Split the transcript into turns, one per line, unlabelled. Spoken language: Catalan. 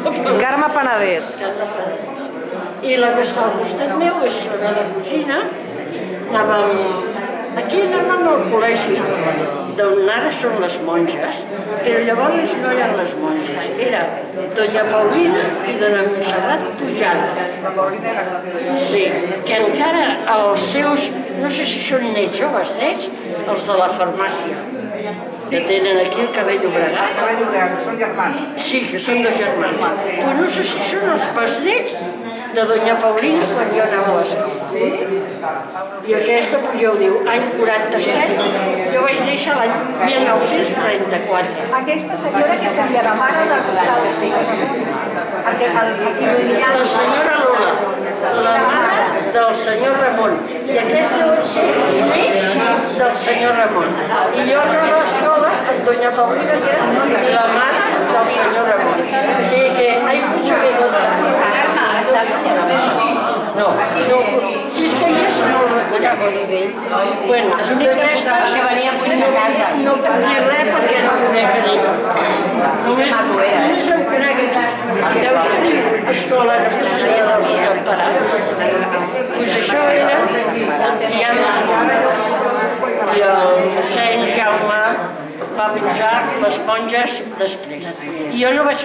Carme Penedès.
I la que està al costat meu és la meva cosina. Aquí anàvem al col·legi, d'on ara són les monges, però llavors no eren les monges, era Doña Paulina i Dona Montserrat Pujada. Sí, que encara els seus, no sé si són nets o besnets, els de la farmàcia, que tenen aquí al carrer Llobregat.
Són germans.
Sí, que són dos germans. Però no sé si són els besnets de Doña Paulina quan jo anava a l'escola. I aquesta, ja ho diu, any 47, jo vaig néixer l'any 1934.
Aquesta senyora que seria la mare del
La senyora Lola, la mare del senyor Ramon. I aquests deuen ser nets del senyor Ramon. I jo anava a l'escola amb Doña Paulina, que era la mare del senyor Ramon. O sigui que hay mucho que contar.
Està el senyor Ramon?
No, si és que ja es no el reconec. Bueno, de restes
que venia a pujar a casa.
No puc dir res perquè no conec a ningú. Només em conec aquí. Veus que diu Escola Nostra Senyora dels Desemparats? Doncs això era el Tian les Monges. I el mossèn Jaume va posar les monges després. I jo no vaig